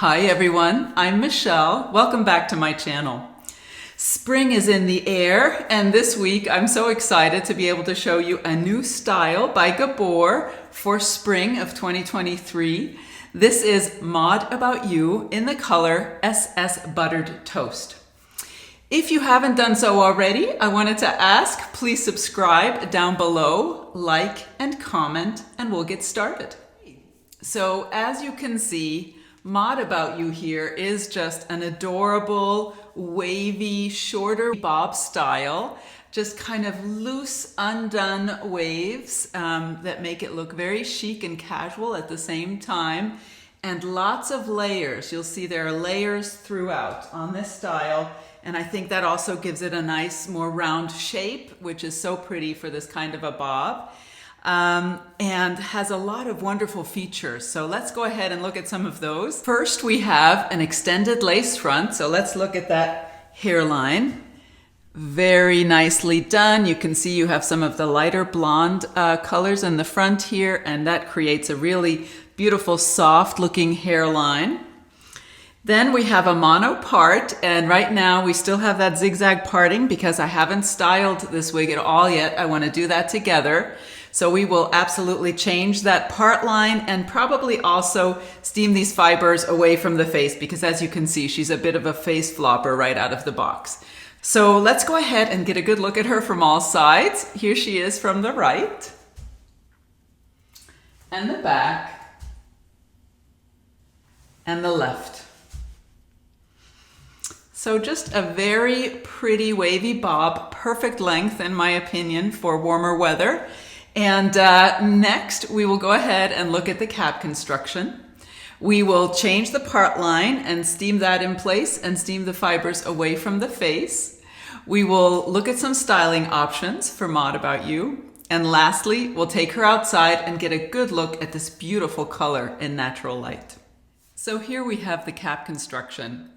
Hi everyone, I'm Michelle. Welcome back to my channel. Spring is in the air, and this week I'm so excited to be able to show you a new style by Gabor for spring of 2023. This is Mod About You in the color SS Buttered Toast. If you haven't done so already, I wanted to ask, please subscribe down below, like and comment, and we'll get started. So as you can see, Mod About You here is just an adorable, wavy, shorter bob style, just kind of loose, undone waves that make it look very chic and casual at the same time, and lots of layers. You'll see there are layers throughout on this style, and I think that also gives it a nice, more round shape, which is so pretty for this kind of a bob. And has a lot of wonderful features. So let's go ahead and look at some of those. First, we have an extended lace front. So let's look at that hairline. Very nicely done. You can see you have some of the lighter blonde colors in the front here, and that creates a really beautiful, soft looking hairline. Then we have a mono part, and right now we still have that zigzag parting because I haven't styled this wig at all yet. I want to do that together. So we will absolutely change that part line and probably also steam these fibers away from the face because, as you can see, she's a bit of a face flopper right out of the box. So let's go ahead and get a good look at her from all sides. Here she is from the right and the back and the left. So just a very pretty wavy bob, perfect length in my opinion for warmer weather. And next we will go ahead and look at the cap construction. We will change the part line and steam that in place and steam the fibers away from the face. We will look at some styling options for Mod About You. And lastly, we'll take her outside and get a good look at this beautiful color in natural light. So here we have the cap construction.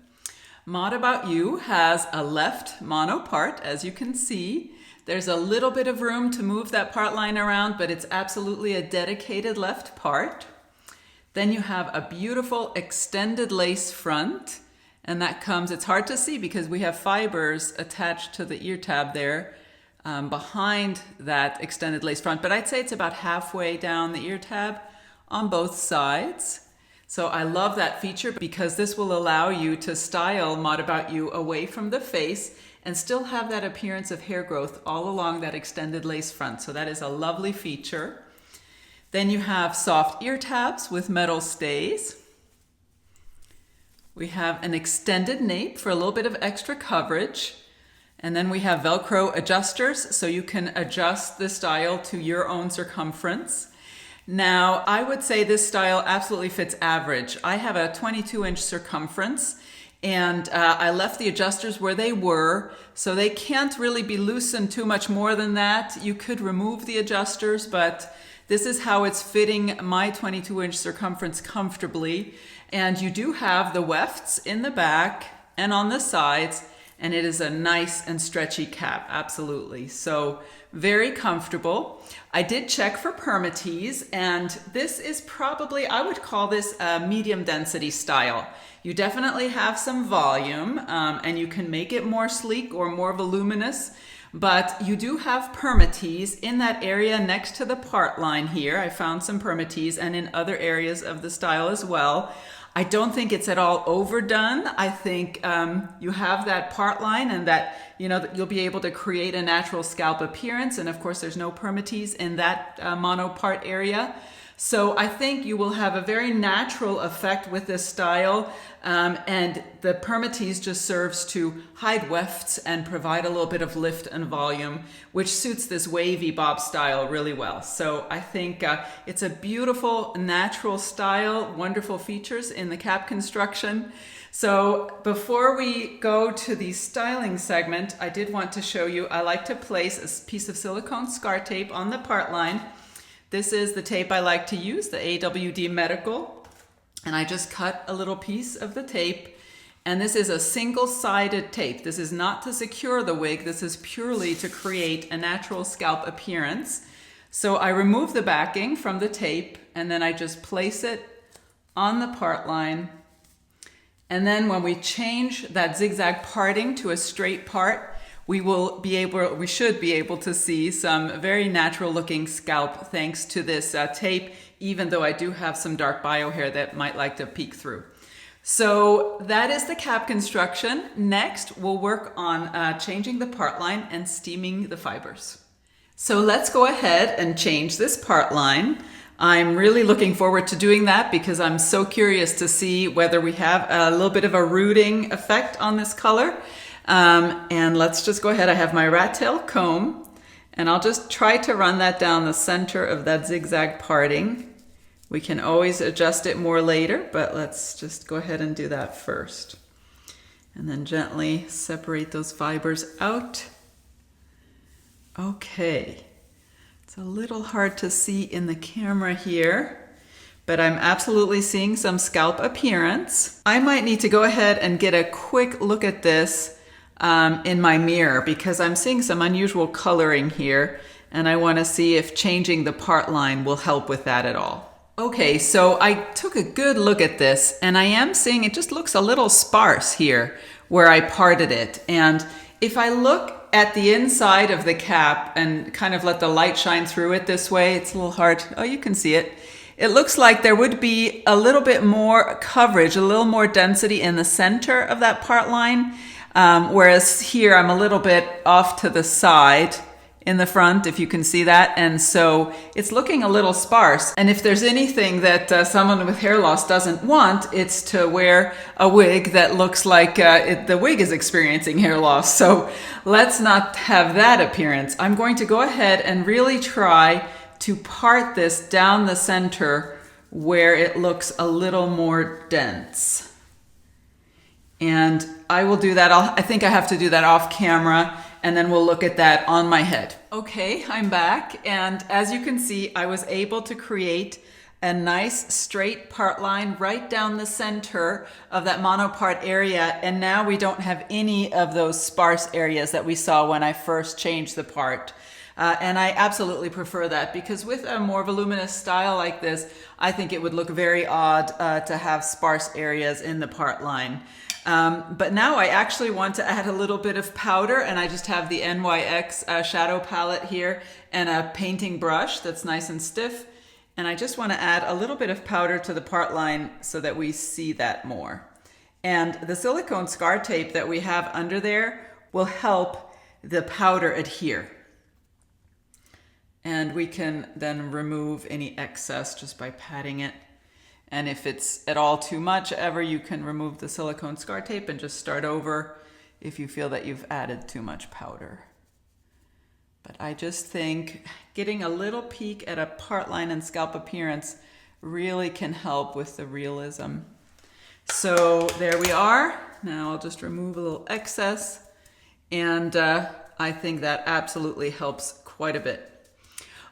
Mod About You has a left mono part, as you can see. There's a little bit of room to move that part line around, but it's absolutely a dedicated left part. Then you have a beautiful extended lace front, and that comes, it's hard to see because we have fibers attached to the ear tab there behind that extended lace front, but I'd say it's about halfway down the ear tab on both sides. So I love that feature because this will allow you to style Mod About You away from the face and still have that appearance of hair growth all along that extended lace front. So that is a lovely feature. Then you have soft ear tabs with metal stays. We have an extended nape for a little bit of extra coverage. And then we have Velcro adjusters so you can adjust the style to your own circumference. Now, I would say this style absolutely fits average. I have a 22-inch circumference, and I left the adjusters where they were, so they can't really be loosened too much more than that. You could remove the adjusters, but this is how it's fitting my 22-inch circumference comfortably. And you do have the wefts in the back and on the sides, and it is a nice and stretchy cap, absolutely. So very comfortable. I did check for permatease, and this is probably, I would call this a medium density style. You definitely have some volume, and you can make it more sleek or more voluminous, but you do have permatease in that area next to the part line here. I found some permatease, and in other areas of the style as well. I don't think it's at all overdone. I think you have that part line and that, you'll be able to create a natural scalp appearance. And of course, there's no permatease in that mono part area. So I think you will have a very natural effect with this style. And the permatease just serves to hide wefts and provide a little bit of lift and volume, which suits this wavy bob style really well. So I think it's a beautiful, natural style, wonderful features in the cap construction. So before we go to the styling segment, I did want to show you, I like to place a piece of silicone scar tape on the part line. This is the tape I like to use, the AWD Medical, and I just cut a little piece of the tape, and this is a single-sided tape. This is not to secure the wig, this is purely to create a natural scalp appearance. So I remove the backing from the tape, and then I just place it on the part line And then when we change that zigzag parting to a straight part, we should be able to see some very natural looking scalp thanks to this tape, even though I do have some dark bio hair that might like to peek through. So that is the cap construction. Next, we'll work on changing the part line and steaming the fibers. So let's go ahead and change this part line. I'm really looking forward to doing that because I'm so curious to see whether we have a little bit of a rooting effect on this color. And let's just go ahead. I have my rat tail comb and I'll just try to run that down the center of that zigzag parting. We can always adjust it more later, but let's just go ahead and do that first. And then gently separate those fibers out. Okay. It's a little hard to see in the camera here, but I'm absolutely seeing some scalp appearance. I might need to go ahead and get a quick look at this in my mirror because I'm seeing some unusual coloring here and I want to see if changing the part line will help with that at all. Okay, so I took a good look at this and I am seeing it just looks a little sparse here where I parted it. And if I look at the inside of the cap and kind of let the light shine through it this way, it's a little hard. Oh, you can see it. It looks like there would be a little bit more coverage, a little more density in the center of that part line. Whereas here I'm a little bit off to the side in the front, if you can see that. And so it's looking a little sparse. And if there's anything that someone with hair loss doesn't want, it's to wear a wig that looks like the wig is experiencing hair loss. So let's not have that appearance. I'm going to go ahead and really try to part this down the center where it looks a little more dense. And I will do that. I think I have to do that off camera. And then we'll look at that on my head. Okay, I'm back. And as you can see, I was able to create a nice straight part line right down the center of that monopart area. And now we don't have any of those sparse areas that we saw when I first changed the part. And I absolutely prefer that because with a more voluminous style like this, I think it would look very odd to have sparse areas in the part line. But now I actually want to add a little bit of powder and I just have the NYX shadow palette here and a painting brush that's nice and stiff. And I just want to add a little bit of powder to the part line so that we see that more. And the silicone scar tape that we have under there will help the powder adhere. And we can then remove any excess just by patting it. And if it's at all too much ever, you can remove the silicone scar tape and just start over if you feel that you've added too much powder. But I just think getting a little peek at a part line and scalp appearance really can help with the realism. So there we are. Now I'll just remove a little excess. And I think that absolutely helps quite a bit.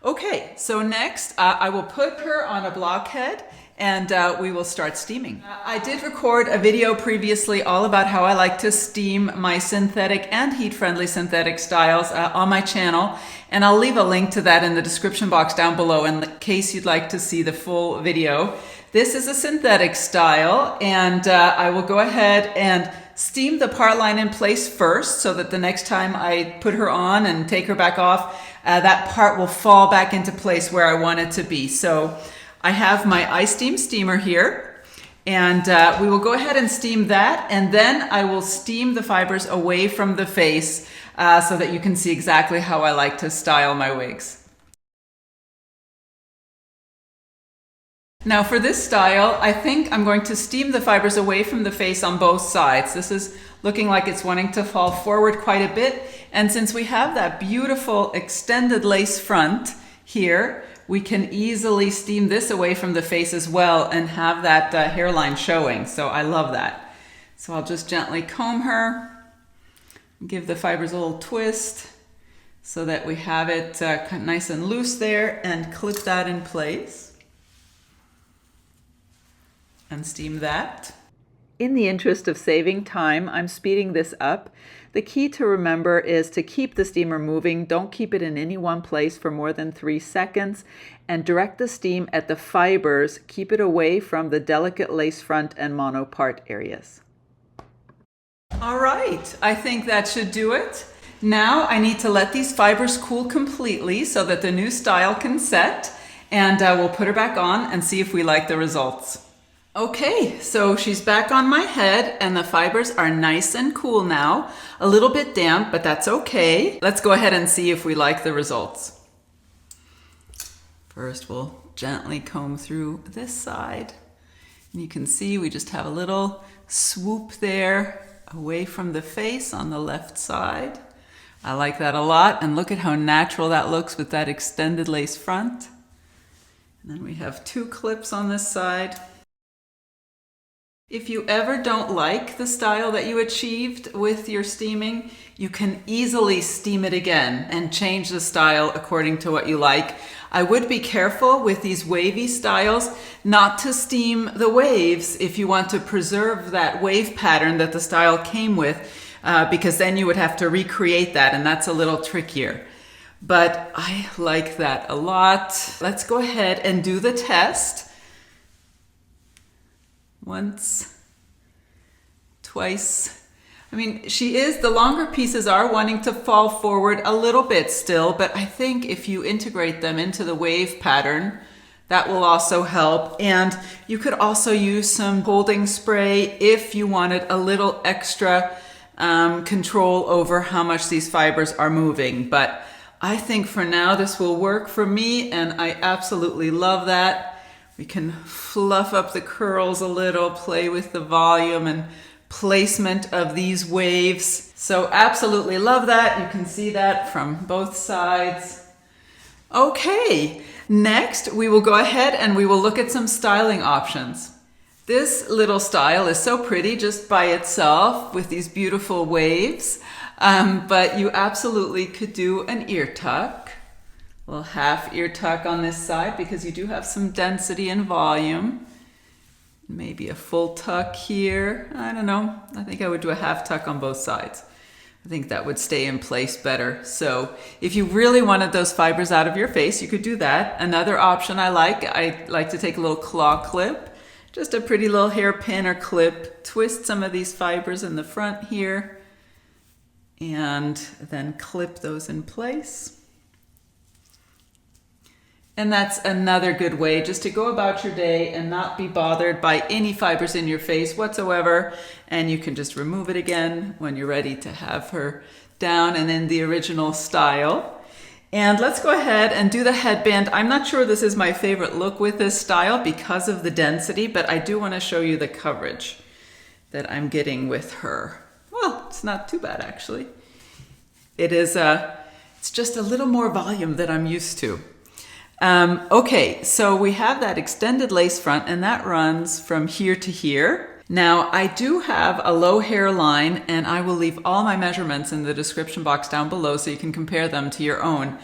Okay, so next I will put her on a blockhead and we will start steaming. I did record a video previously all about how I like to steam my synthetic and heat-friendly synthetic styles on my channel, and I'll leave a link to that in the description box down below in case you'd like to see the full video. This is a synthetic style, and I will go ahead and steam the part line in place first so that the next time I put her on and take her back off, that part will fall back into place where I want it to be. So I have my iSteam steamer here, and we will go ahead and steam that, and then I will steam the fibers away from the face so that you can see exactly how I like to style my wigs. Now for this style, I think I'm going to steam the fibers away from the face on both sides. This is looking like it's wanting to fall forward quite a bit, and since we have that beautiful extended lace front here, we can easily steam this away from the face as well and have that hairline showing. So I love that. So I'll just gently comb her, give the fibers a little twist so that we have it nice and loose there, and clip that in place and steam that. In the interest of saving time, I'm speeding this up. The key to remember is to keep the steamer moving. Don't keep it in any one place for more than 3 seconds, and direct the steam at the fibers. Keep it away from the delicate lace front and monopart areas. All right, I think that should do it. Now I need to let these fibers cool completely so that the new style can set, and we'll put her back on and see if we like the results. Okay, so she's back on my head and the fibers are nice and cool now. A little bit damp, but that's okay. Let's go ahead and see if we like the results. First, we'll gently comb through this side. And you can see we just have a little swoop there away from the face on the left side. I like that a lot, and look at how natural that looks with that extended lace front. And then we have 2 clips on this side. If you ever don't like the style that you achieved with your steaming, you can easily steam it again and change the style according to what you like. I would be careful with these wavy styles not to steam the waves if you want to preserve that wave pattern that the style came with, because then you would have to recreate that, and that's a little trickier. But I like that a lot. Let's go ahead and do the test. Once, twice. I mean, the longer pieces are wanting to fall forward a little bit still, but I think if you integrate them into the wave pattern, that will also help. And you could also use some holding spray if you wanted a little extra control over how much these fibers are moving. But I think for now this will work for me, and I absolutely love that. We can fluff up the curls a little, play with the volume and placement of these waves. So absolutely love that. You can see that from both sides. Okay, next we will go ahead and we will look at some styling options. This little style is so pretty just by itself with these beautiful waves, but you absolutely could do an ear tuck. A little half ear tuck on this side because you do have some density and volume. Maybe a full tuck here. I don't know. I think I would do a half tuck on both sides. I think that would stay in place better. So if you really wanted those fibers out of your face, you could do that. Another option I like to take a little claw clip, just a pretty little hairpin or clip, twist some of these fibers in the front here, and then clip those in place. And that's another good way just to go about your day and not be bothered by any fibers in your face whatsoever. And you can just remove it again when you're ready to have her down and in the original style. And let's go ahead and do the headband. I'm not sure this is my favorite look with this style because of the density, but I do want to show you the coverage that I'm getting with her. Well, it's not too bad actually. It's just a little more volume than I'm used to. Okay, so we have that extended lace front and that runs from here to here. Now I do have a low hairline, and I will leave all my measurements in the description box down below so you can compare them to your own.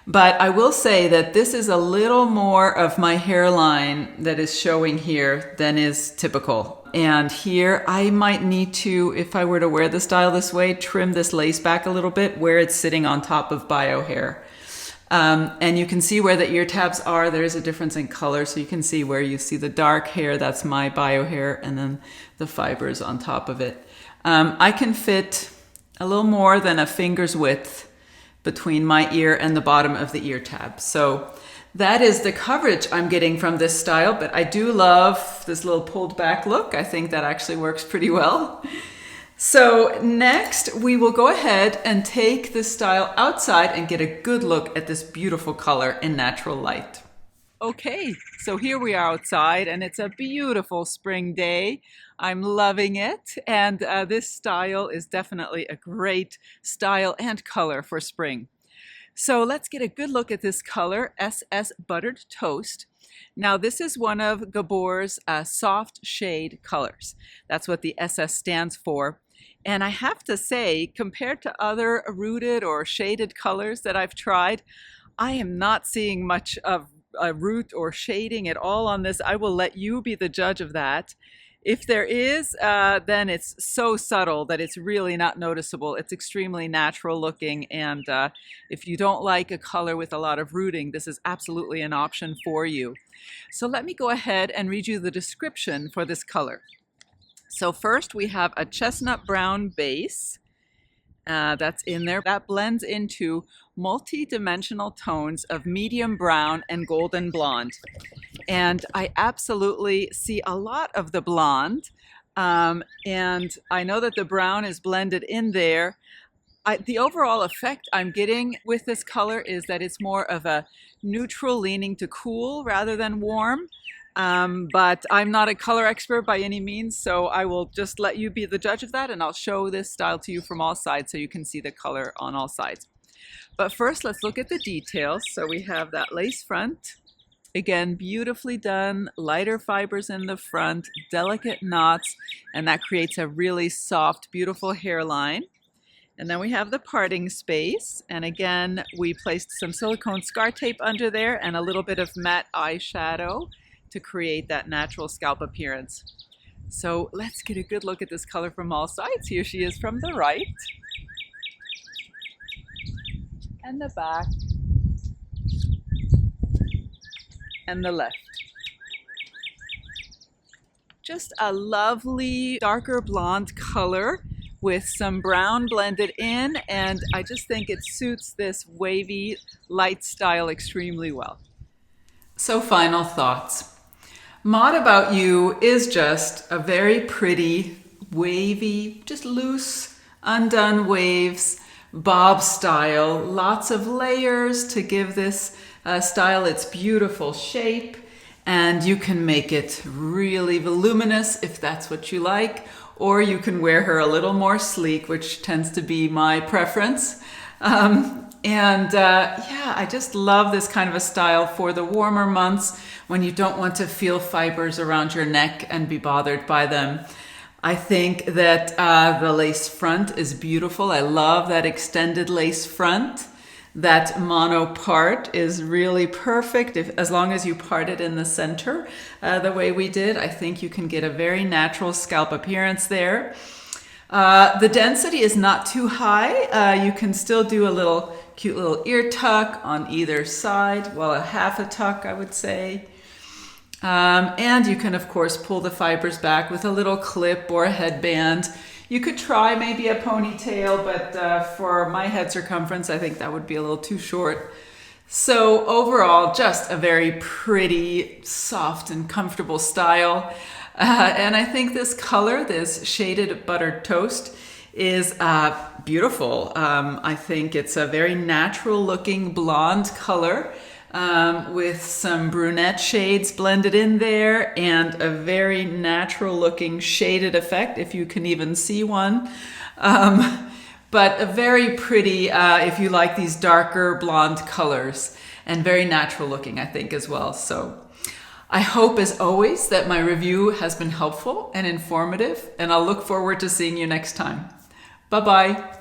But I will say that this is a little more of my hairline that is showing here than is typical. And here I might need to, if I were to wear the style this way, trim this lace back a little bit where it's sitting on top of bio hair. And you can see where the ear tabs are. There's a difference in color, so you can see where you see the dark hair, that's my bio hair, and then the fibers on top of it. I can fit a little more than a finger's width between my ear and the bottom of the ear tab. So that is the coverage I'm getting from this style, but I do love this little pulled back look. I think that actually works pretty well. So next we will go ahead and take this style outside and get a good look at this beautiful color in natural light. Okay, so here we are outside and it's a beautiful spring day. I'm loving it, and this style is definitely a great style and color for spring. So let's get a good look at this color, SS Buttered Toast. Now this is one of Gabor's soft shade colors. That's what the SS stands for. And I have to say, compared to other rooted or shaded colors that I've tried, I am not seeing much of a root or shading at all on this. I will let you be the judge of that. If there is, then it's so subtle that it's really not noticeable. It's extremely natural looking, and if you don't like a color with a lot of rooting, this is absolutely an option for you. So let me go ahead and read you the description for this color. So first we have a chestnut brown base that's in there. That blends into multi-dimensional tones of medium brown and golden blonde. And I absolutely see a lot of the blonde. And I know that the brown is blended in there. The overall effect I'm getting with this color is that it's more of a neutral leaning to cool rather than warm. But I'm not a color expert by any means, so I will just let you be the judge of that, and I'll show this style to you from all sides so you can see the color on all sides. But first, let's look at the details. So we have that lace front. Again, beautifully done, lighter fibers in the front, delicate knots, and that creates a really soft, beautiful hairline. And then we have the parting space. And again, we placed some silicone scar tape under there and a little bit of matte eyeshadow to create that natural scalp appearance. So let's get a good look at this color from all sides. Here she is from the right. And the back. And the left. Just a lovely darker blonde color with some brown blended in, and I just think it suits this wavy light style extremely well. So final thoughts. Mod About You is just a very pretty, wavy, just loose, undone waves, bob style, lots of layers to give this style its beautiful shape, and you can make it really voluminous if that's what you like, or you can wear her a little more sleek, which tends to be my preference. Yeah, I just love this kind of a style for the warmer months when you don't want to feel fibers around your neck and be bothered by them. I think that the lace front is beautiful. I love that extended lace front. That mono part is really perfect as long as you part it in the center the way we did. I think you can get a very natural scalp appearance there. The density is not too high. You can still do a cute little ear tuck on either side. Well, a half a tuck, I would say. And you can, of course, pull the fibers back with a little clip or a headband. You could try maybe a ponytail, but for my head circumference, I think that would be a little too short. So overall, just a very pretty, soft, and comfortable style. And I think this color, this shaded buttered toast, is beautiful. I think it's a very natural looking blonde color with some brunette shades blended in there and a very natural looking shaded effect, if you can even see one. But a very pretty, if you like these darker blonde colors, and very natural looking, I think, as well. So I hope, as always, that my review has been helpful and informative, and I'll look forward to seeing you next time. Bye-bye.